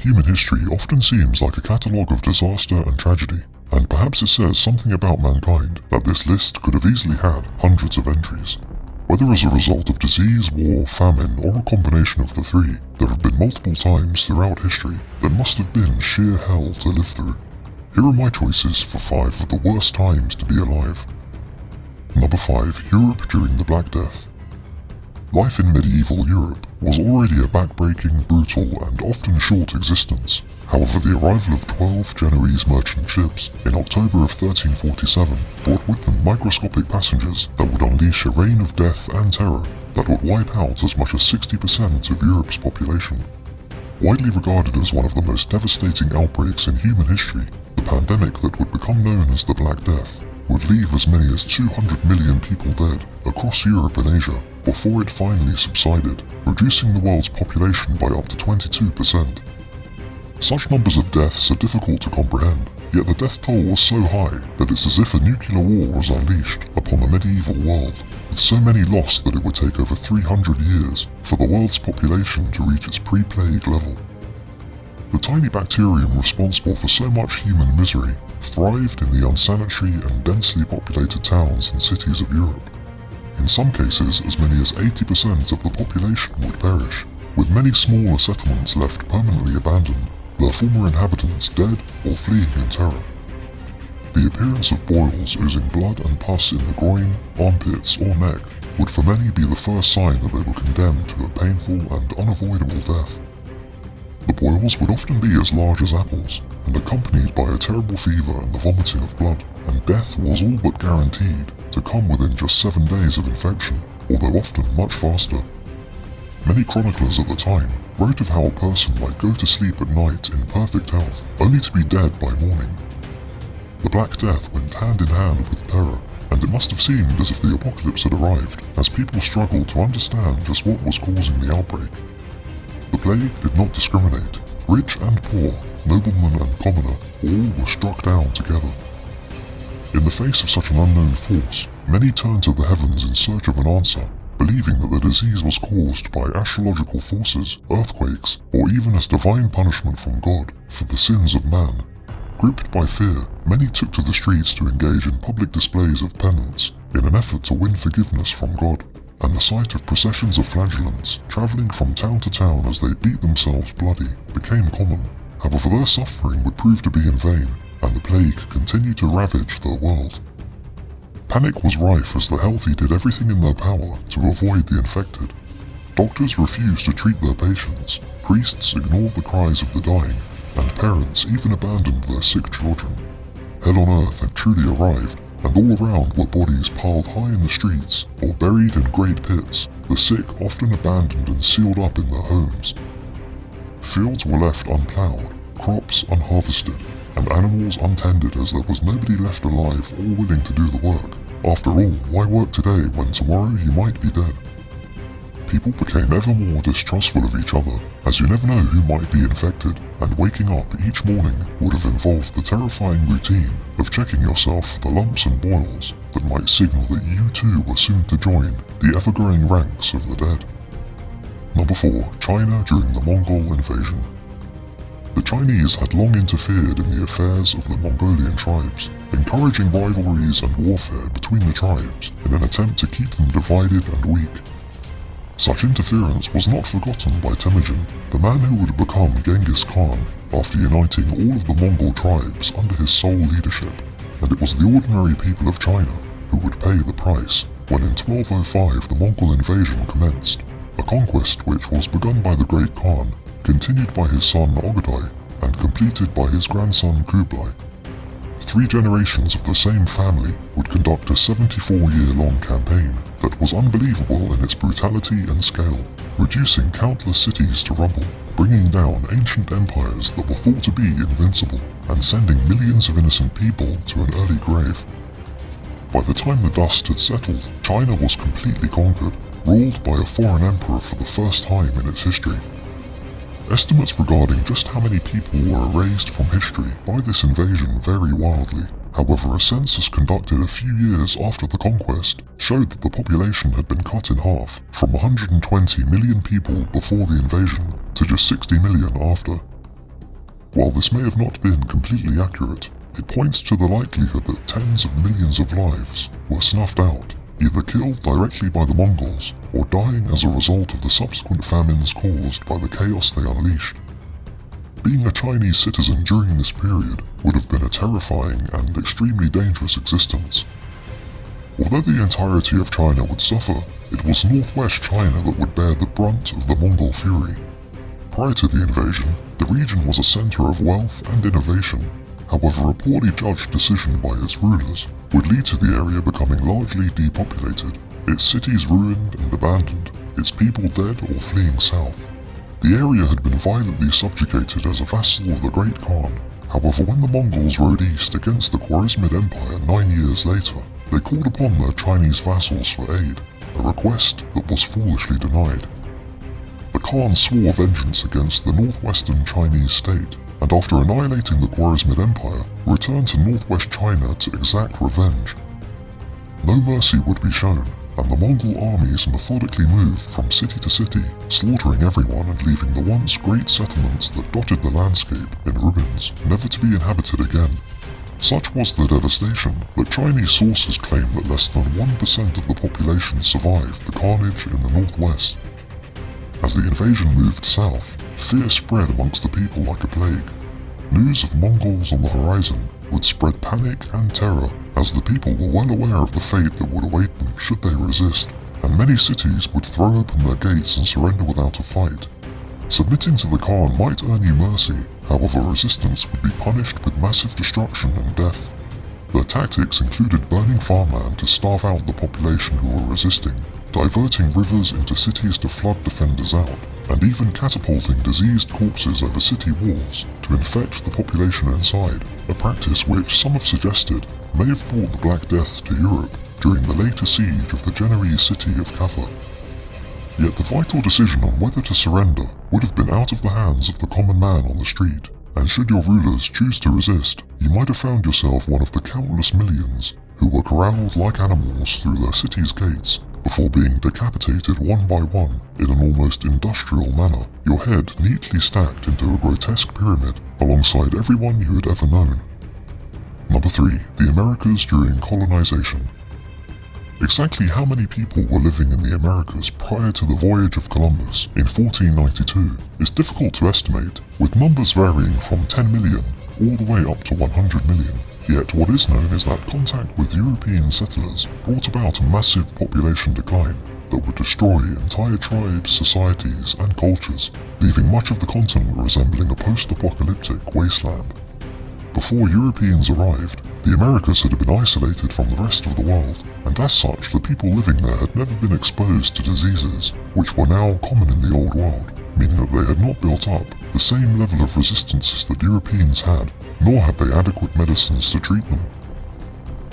Human history often seems like a catalogue of disaster and tragedy, and perhaps it says something about mankind that this list could have easily had hundreds of entries. Whether as a result of disease, war, famine, or a combination of the three, there have been multiple times throughout history that must have been sheer hell to live through. Here are my choices for 5 of the worst times to be alive. Number 5. Europe during the Black Death. Life in medieval Europe was already a back-breaking, brutal, and often short existence. However, the arrival of 12 Genoese merchant ships in October of 1347 brought with them microscopic passengers that would unleash a reign of death and terror that would wipe out as much as 60% of Europe's population. Widely regarded as one of the most devastating outbreaks in human history, the pandemic that would become known as the Black Death would leave as many as 200 million people dead across Europe and Asia before it finally subsided, reducing the world's population by up to 22%. Such numbers of deaths are difficult to comprehend, yet the death toll was so high that it's as if a nuclear war was unleashed upon the medieval world, with so many lost that it would take over 300 years for the world's population to reach its pre-plague level. The tiny bacterium responsible for so much human misery thrived in the unsanitary and densely populated towns and cities of Europe. In some cases, as many as 80% of the population would perish, with many smaller settlements left permanently abandoned, their former inhabitants dead or fleeing in terror. The appearance of boils oozing blood and pus in the groin, armpits, or neck would for many be the first sign that they were condemned to a painful and unavoidable death. The boils would often be as large as apples, and accompanied by a terrible fever and the vomiting of blood, and death was all but guaranteed to come within just 7 days of infection, although often much faster. Many chroniclers at the time wrote of how a person might go to sleep at night in perfect health, only to be dead by morning. The Black Death went hand in hand with terror, and it must have seemed as if the apocalypse had arrived, as people struggled to understand just what was causing the outbreak. The plague did not discriminate. Rich and poor, nobleman and commoner, all were struck down together. In the face of such an unknown force, many turned to the heavens in search of an answer, believing that the disease was caused by astrological forces, earthquakes, or even as divine punishment from God for the sins of man. Gripped by fear, many took to the streets to engage in public displays of penance in an effort to win forgiveness from God, and the sight of processions of flagellants travelling from town to town as they beat themselves bloody became common. However, their suffering would prove to be in vain, and the plague continued to ravage their world. Panic was rife as the healthy did everything in their power to avoid the infected. Doctors refused to treat their patients, priests ignored the cries of the dying, and parents even abandoned their sick children. Hell on earth had truly arrived, and all around were bodies piled high in the streets or buried in great pits, the sick often abandoned and sealed up in their homes. Fields were left unploughed, crops unharvested, and animals untended as there was nobody left alive or willing to do the work. After all, why work today when tomorrow you might be dead? People became ever more distrustful of each other, as you never know who might be infected, and waking up each morning would have involved the terrifying routine of checking yourself for the lumps and boils that might signal that you too were soon to join the ever-growing ranks of the dead. Number 4. China during the Mongol invasion. The Chinese had long interfered in the affairs of the Mongolian tribes, encouraging rivalries and warfare between the tribes in an attempt to keep them divided and weak. Such interference was not forgotten by Temujin, the man who would become Genghis Khan after uniting all of the Mongol tribes under his sole leadership, and it was the ordinary people of China who would pay the price when in 1205 the Mongol invasion commenced, a conquest which was begun by the Great Khan, continued by his son Ogadai, and completed by his grandson Kublai. 3 generations of the same family would conduct a 74-year-long campaign that was unbelievable in its brutality and scale, reducing countless cities to rubble, bringing down ancient empires that were thought to be invincible, and sending millions of innocent people to an early grave. By the time the dust had settled, China was completely conquered, ruled by a foreign emperor for the first time in its history. Estimates regarding just how many people were erased from history by this invasion vary wildly. However, a census conducted a few years after the conquest showed that the population had been cut in half, from 120 million people before the invasion to just 60 million after. While this may have not been completely accurate, it points to the likelihood that tens of millions of lives were snuffed out, either killed directly by the Mongols or dying as a result of the subsequent famines caused by the chaos they unleashed. Being a Chinese citizen during this period would have been a terrifying and extremely dangerous existence. Although the entirety of China would suffer, it was northwest China that would bear the brunt of the Mongol fury. Prior to the invasion, the region was a center of wealth and innovation. However, a poorly judged decision by its rulers would lead to the area becoming largely depopulated, its cities ruined and abandoned, its people dead or fleeing south. The area had been violently subjugated as a vassal of the Great Khan. However, when the Mongols rode east against the Khwarezmid Empire 9 years later, they called upon their Chinese vassals for aid, a request that was foolishly denied. The Khan swore vengeance against the northwestern Chinese state, and after annihilating the Khwarezmid Empire, returned to northwest China to exact revenge. No mercy would be shown, and the Mongol armies methodically moved from city to city, slaughtering everyone and leaving the once great settlements that dotted the landscape in ruins, never to be inhabited again. Such was the devastation that Chinese sources claim that less than 1% of the population survived the carnage in the northwest. As the invasion moved south, fear spread amongst the people like a plague. News of Mongols on the horizon would spread panic and terror, as the people were well aware of the fate that would await them should they resist, and many cities would throw open their gates and surrender without a fight. Submitting to the Khan might earn you mercy, however resistance would be punished with massive destruction and death. Their tactics included burning farmland to starve out the population who were resisting, diverting rivers into cities to flood defenders out, and even catapulting diseased corpses over city walls to infect the population inside, a practice which some have suggested may have brought the Black Death to Europe during the later siege of the Genoese city of Kaffa. Yet the vital decision on whether to surrender would have been out of the hands of the common man on the street, and should your rulers choose to resist, you might have found yourself one of the countless millions who were corralled like animals through their city's gates, before being decapitated one by one in an almost industrial manner, your head neatly stacked into a grotesque pyramid alongside everyone you had ever known. Number 3. The Americas during colonization. Exactly how many people were living in the Americas prior to the voyage of Columbus in 1492 is difficult to estimate, with numbers varying from 10 million all the way up to 100 million. Yet what is known is that contact with European settlers brought about a massive population decline that would destroy entire tribes, societies, and cultures, leaving much of the continent resembling a post-apocalyptic wasteland. Before Europeans arrived, the Americas had been isolated from the rest of the world, and as such the people living there had never been exposed to diseases, which were now common in the Old World, meaning that they had not built up the same level of resistances that Europeans had, nor had they adequate medicines to treat them.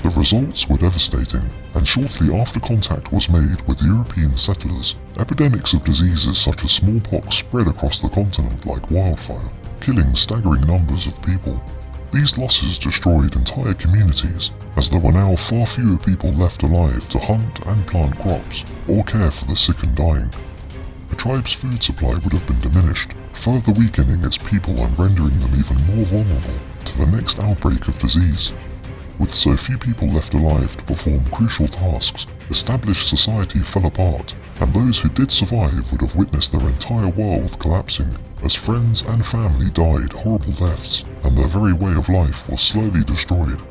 The results were devastating, and shortly after contact was made with European settlers, epidemics of diseases such as smallpox spread across the continent like wildfire, killing staggering numbers of people. These losses destroyed entire communities, as there were now far fewer people left alive to hunt and plant crops, or care for the sick and dying. The tribe's food supply would have been diminished, further weakening its people and rendering them even more vulnerable to the next outbreak of disease. With so few people left alive to perform crucial tasks, established society fell apart, and those who did survive would have witnessed their entire world collapsing, as friends and family died horrible deaths, and their very way of life was slowly destroyed.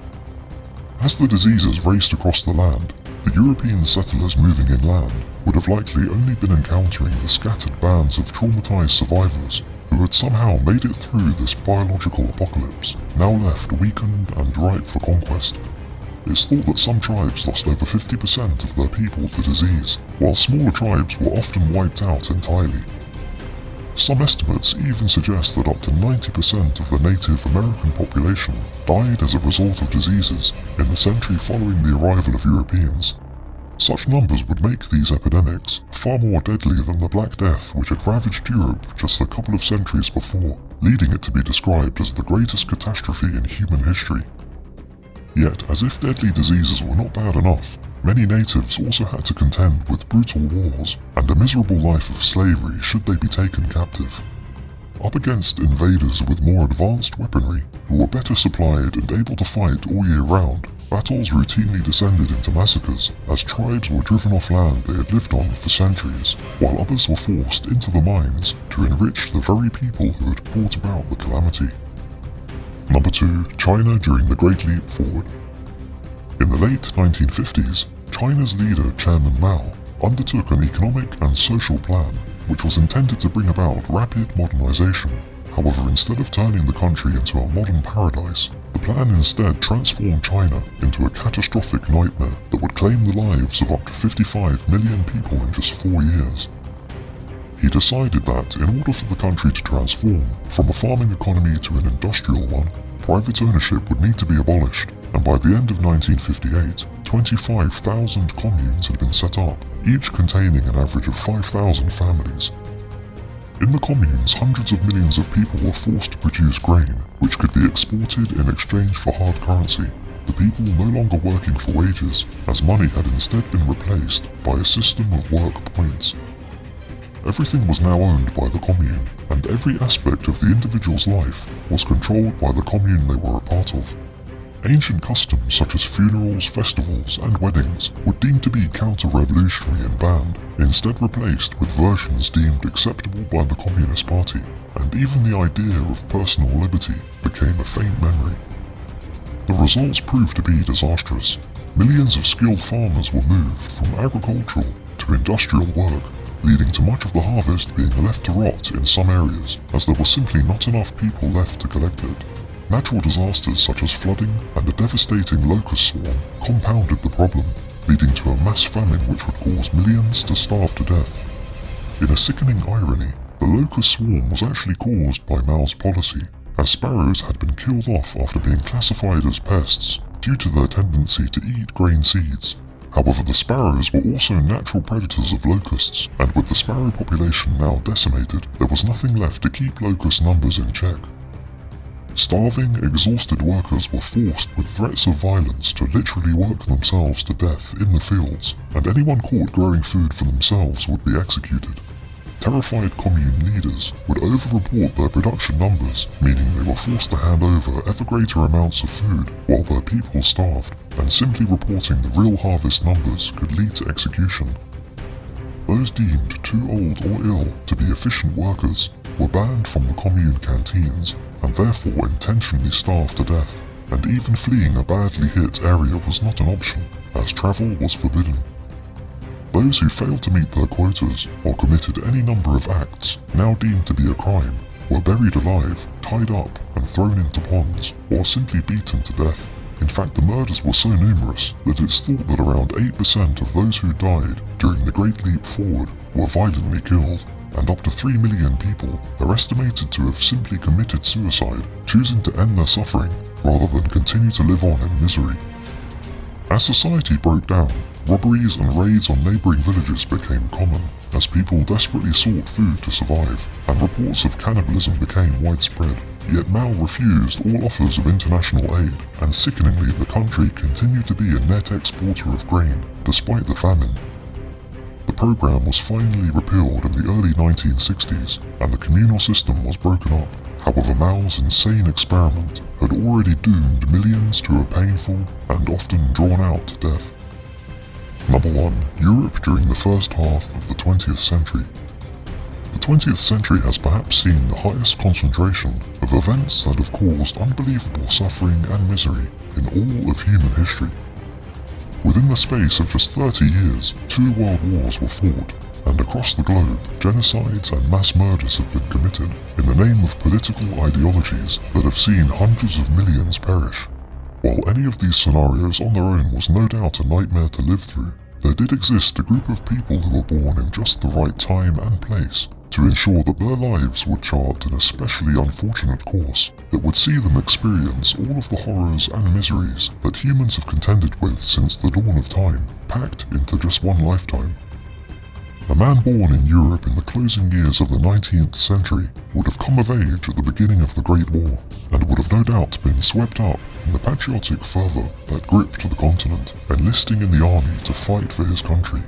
As the diseases raced across the land, the European settlers moving inland would have likely only been encountering the scattered bands of traumatized survivors who had somehow made it through this biological apocalypse, now left weakened and ripe for conquest. It's thought that some tribes lost over 50% of their people to disease, while smaller tribes were often wiped out entirely. Some estimates even suggest that up to 90% of the Native American population died as a result of diseases in the century following the arrival of Europeans. Such numbers would make these epidemics far more deadly than the Black Death which had ravaged Europe just a couple of centuries before, leading it to be described as the greatest catastrophe in human history. Yet, as if deadly diseases were not bad enough, many natives also had to contend with brutal wars and a miserable life of slavery should they be taken captive. up against invaders with more advanced weaponry who were better supplied and able to fight all year round. Battles routinely descended into massacres as tribes were driven off land they had lived on for centuries, while others were forced into the mines to enrich the very people who had brought about the calamity. Number 2. China during the Great Leap Forward. In the late 1950s, China's leader Chairman Mao undertook an economic and social plan which was intended to bring about rapid modernization. However, instead of turning the country into a modern paradise, the plan instead transformed China into a catastrophic nightmare that would claim the lives of up to 55 million people in just 4 years. He decided that in order for the country to transform from a farming economy to an industrial one, private ownership would need to be abolished, and by the end of 1958, 25,000 communes had been set up, each containing an average of 5,000 families. In the communes, hundreds of millions of people were forced to produce grain, which could be exported in exchange for hard currency, the people no longer working for wages, as money had instead been replaced by a system of work points. Everything was now owned by the commune, and every aspect of the individual's life was controlled by the commune they were a part of. Ancient customs such as funerals, festivals, and weddings were deemed to be counter-revolutionary and banned, instead replaced with versions deemed acceptable by the Communist Party, and even the idea of personal liberty became a faint memory. The results proved to be disastrous. Millions of skilled farmers were moved from agricultural to industrial work, leading to much of the harvest being left to rot in some areas, as there were simply not enough people left to collect it. Natural disasters such as flooding and a devastating locust swarm compounded the problem, leading to a mass famine which would cause millions to starve to death. In a sickening irony, the locust swarm was actually caused by Mao's policy, as sparrows had been killed off after being classified as pests due to their tendency to eat grain seeds. However, the sparrows were also natural predators of locusts, and with the sparrow population now decimated, there was nothing left to keep locust numbers in check. Starving, exhausted workers were forced with threats of violence to literally work themselves to death in the fields, and anyone caught growing food for themselves would be executed. Terrified commune leaders would over-report their production numbers, meaning they were forced to hand over ever greater amounts of food while their people starved, and simply reporting the real harvest numbers could lead to execution. Those deemed too old or ill to be efficient workers were banned from the commune canteens and therefore intentionally starved to death, and even fleeing a badly hit area was not an option, as travel was forbidden. Those who failed to meet their quotas or committed any number of acts now deemed to be a crime were buried alive, tied up and thrown into ponds, or simply beaten to death. In fact, the murders were so numerous that it's thought that around 8% of those who died during the Great Leap Forward were violently killed, and up to 3 million people are estimated to have simply committed suicide, choosing to end their suffering rather than continue to live on in misery. As society broke down, robberies and raids on neighbouring villages became common, as people desperately sought food to survive, and reports of cannibalism became widespread. Yet Mao refused all offers of international aid, and sickeningly the country continued to be a net exporter of grain, despite the famine. The program was finally repealed in the early 1960s, and the communal system was broken up. However, Mao's insane experiment had already doomed millions to a painful and often drawn-out death. Number 1. Europe during the first half of the 20th century. The 20th century has perhaps seen the highest concentration of events that have caused unbelievable suffering and misery in all of human history. Within the space of just 30 years, 2 world wars were fought, and across the globe, genocides and mass murders have been committed in the name of political ideologies that have seen hundreds of millions perish. While any of these scenarios on their own was no doubt a nightmare to live through, there did exist a group of people who were born in just the right time and place to ensure that their lives would chart an especially unfortunate course that would see them experience all of the horrors and miseries that humans have contended with since the dawn of time, packed into just one lifetime. A man born in Europe in the closing years of the 19th century would have come of age at the beginning of the Great War, and would have no doubt been swept up in the patriotic fervour that gripped the continent, enlisting in the army to fight for his country.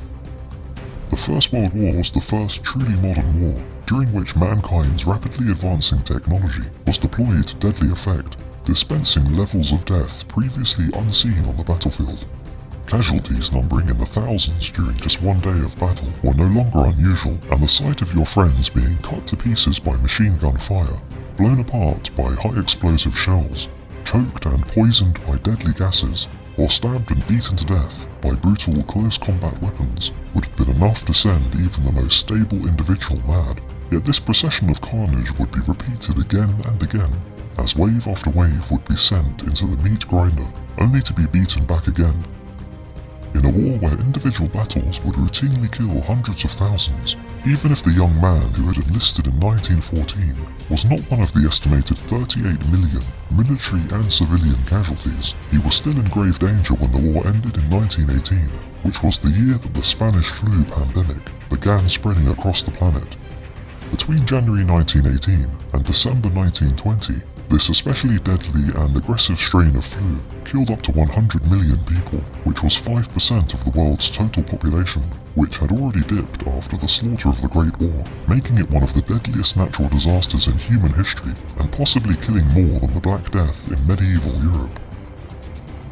The First World War was the first truly modern war, during which mankind's rapidly advancing technology was deployed to deadly effect, dispensing levels of death previously unseen on the battlefield. Casualties numbering in the thousands during just one day of battle were no longer unusual, and the sight of your friends being cut to pieces by machine gun fire, blown apart by high explosive shells, choked and poisoned by deadly gases, or stabbed and beaten to death by brutal close combat weapons would have been enough to send even the most stable individual mad. Yet this procession of carnage would be repeated again and again, as wave after wave would be sent into the meat grinder, only to be beaten back again. In a war where individual battles would routinely kill hundreds of thousands, even if the young man who had enlisted in 1914 was not one of the estimated 38 million military and civilian casualties, he was still in grave danger when the war ended in 1918, which was the year that the Spanish flu pandemic began spreading across the planet. Between January 1918 and December 1920, this especially deadly and aggressive strain of flu killed up to 100 million people, which was 5% of the world's total population, which had already dipped after the slaughter of the Great War, making it one of the deadliest natural disasters in human history and possibly killing more than the Black Death in medieval Europe.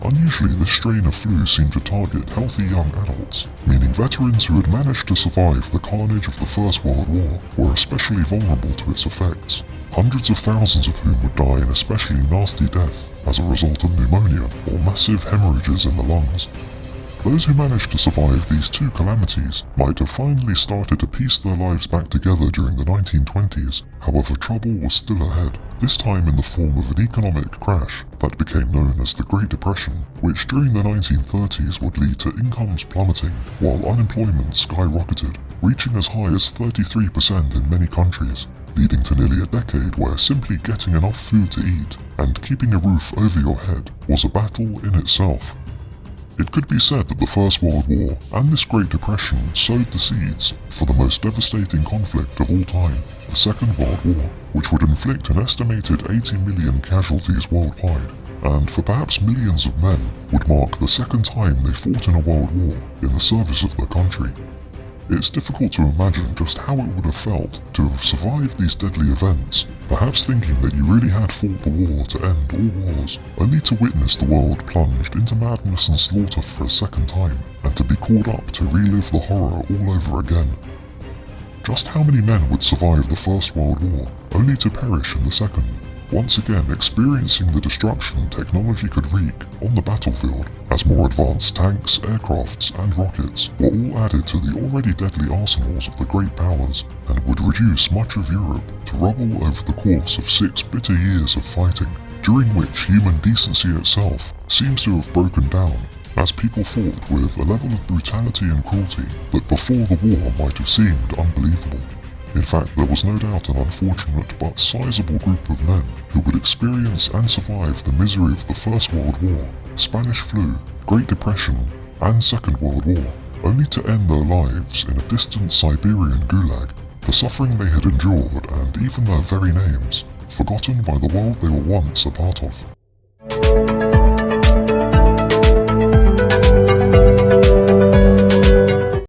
Unusually, this strain of flu seemed to target healthy young adults, meaning veterans who had managed to survive the carnage of the First World War were especially vulnerable to its effects, hundreds of thousands of whom would die an especially nasty death as a result of pneumonia or massive hemorrhages in the lungs. Those who managed to survive these two calamities might have finally started to piece their lives back together during the 1920s, however trouble was still ahead, this time in the form of an economic crash that became known as the Great Depression, which during the 1930s would lead to incomes plummeting while unemployment skyrocketed, reaching as high as 33% in many countries, leading to nearly a decade where simply getting enough food to eat and keeping a roof over your head was a battle in itself. It could be said that the First World War and this Great Depression sowed the seeds for the most devastating conflict of all time, the Second World War, which would inflict an estimated 80 million casualties worldwide, and for perhaps millions of men would mark the second time they fought in a world war in the service of their country. It's difficult to imagine just how it would have felt to have survived these deadly events, perhaps thinking that you really had fought the war to end all wars, only to witness the world plunged into madness and slaughter for a second time, and to be called up to relive the horror all over again. Just how many men would survive the First World War, only to perish in the Second, once again experiencing the destruction technology could wreak on the battlefield, as more advanced tanks, aircrafts and rockets were all added to the already deadly arsenals of the great powers, and would reduce much of Europe to rubble over the course of 6 bitter years of fighting, during which human decency itself seems to have broken down, as people fought with a level of brutality and cruelty that before the war might have seemed unbelievable. In fact, there was no doubt an unfortunate but sizable group of men who would experience and survive the misery of the First World War, Spanish flu, Great Depression, and Second World War, only to end their lives in a distant Siberian gulag, the suffering they had endured and even their very names, forgotten by the world they were once a part of.